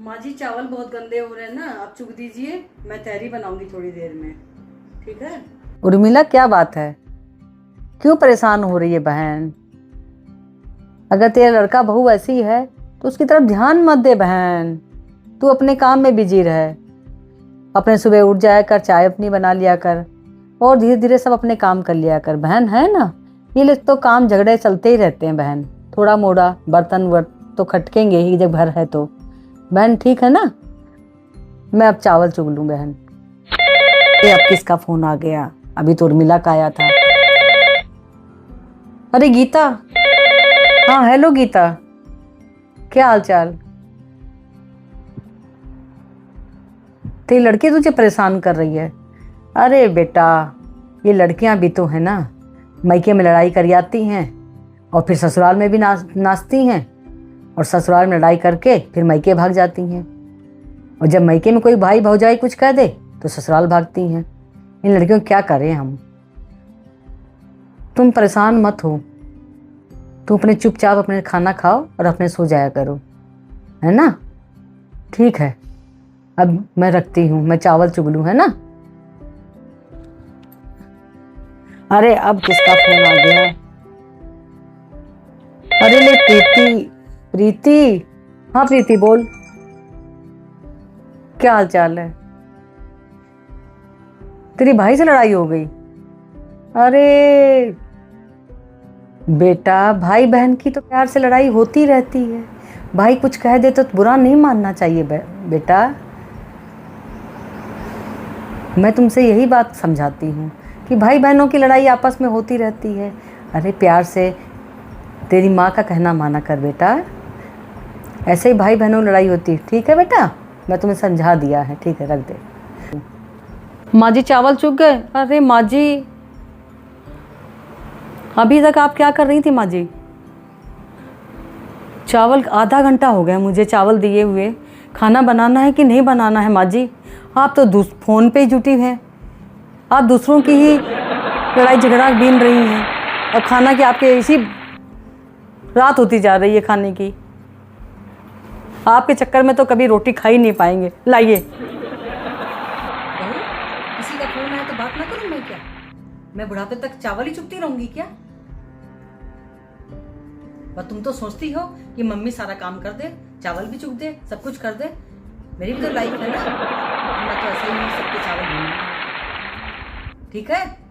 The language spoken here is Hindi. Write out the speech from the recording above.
माँ जी चावल बहुत गंदे हो रहे हैं ना, आप चुक दीजिए, मैं तहरी बनाऊंगी थोड़ी देर में, ठीक है। उर्मिला क्या बात है, क्यों परेशान हो रही है बहन? अगर तेरा लड़का बहू ऐसी है तो उसकी तरफ ध्यान मत दे बहन। तू अपने काम में बिजी रहे, अपने सुबह उठ जाया कर, चाय अपनी बना लिया कर और धीरे धीरे सब अपने काम कर लिया कर बहन, है ना। ये लोग तो काम झगड़े चलते ही रहते हैं बहन, थोड़ा मोड़ा बर्तन वर्त तो खटकेंगे ही जब घर है तो बहन, ठीक है ना। मैं अब चावल चुग लूं बहन। अब किसका फोन आ गया? अभी तो उर्मिला का आया था। अरे गीता, हाँ हेलो गीता, क्या हाल चाल? तेरी लड़की तुझे परेशान कर रही है? अरे बेटा, ये लड़कियां भी तो है ना, मायके में लड़ाई कर आती हैं और फिर ससुराल में भी नाचती हैं और ससुराल में लड़ाई करके फिर मायके भाग जाती हैं, और जब मायके में कोई भाई भौजाई कुछ कह दे तो ससुराल भागती हैं। इन लड़कियों को क्या करें हम। तुम परेशान मत हो, तुम अपने चुपचाप अपने खाना खाओ और अपने सो जाया करो, है ना। ठीक है, अब मैं रखती हूँ, मैं चावल चुग लूँ, है ना। अरे अब किसका फोन आ गया? अरे ले प्रीति, प्रीति, हाँ प्रीति बोल, क्या हाल चाल है? तेरी भाई से लड़ाई हो गई? अरे बेटा, भाई बहन की तो प्यार से लड़ाई होती रहती है, भाई कुछ कह दे तो बुरा नहीं मानना चाहिए बेटा। मैं तुमसे यही बात समझाती हूँ कि भाई बहनों की लड़ाई आपस में होती रहती है। अरे प्यार से तेरी माँ का कहना माना कर बेटा, ऐसे ही भाई बहनों लड़ाई होती है। ठीक है बेटा, मैं तुम्हें समझा दिया है, ठीक है रख दे। माँ जी चावल चुग गए? अरे माँ जी, अभी तक आप क्या कर रही थी माँ जी? चावल आधा घंटा हो गया मुझे चावल दिए हुए, खाना बनाना है कि नहीं बनाना है माँ जी? आप तो फ़ोन पे ही जुटी हैं, आप दूसरों की ही लड़ाई झगड़ा बीन रही हैं और खाना की आपके इसी रात होती जा रही है खाने की। आपके चक्कर में तो कभी रोटी खा ही नहीं पाएंगे। लाइए। किसी का फोन आया तो बात ना करूं मैं क्या? मैं बुढ़ापे तक चावल ही चुगती रहूंगी क्या? पर तुम तो सोचती हो कि मम्मी सारा काम कर दे, चावल भी चुग दे, सब कुछ कर दे। मेरी भी तो लाइफ है ना, मैं तो ऐसे ही सबके चावल दूंगी, ठीक है।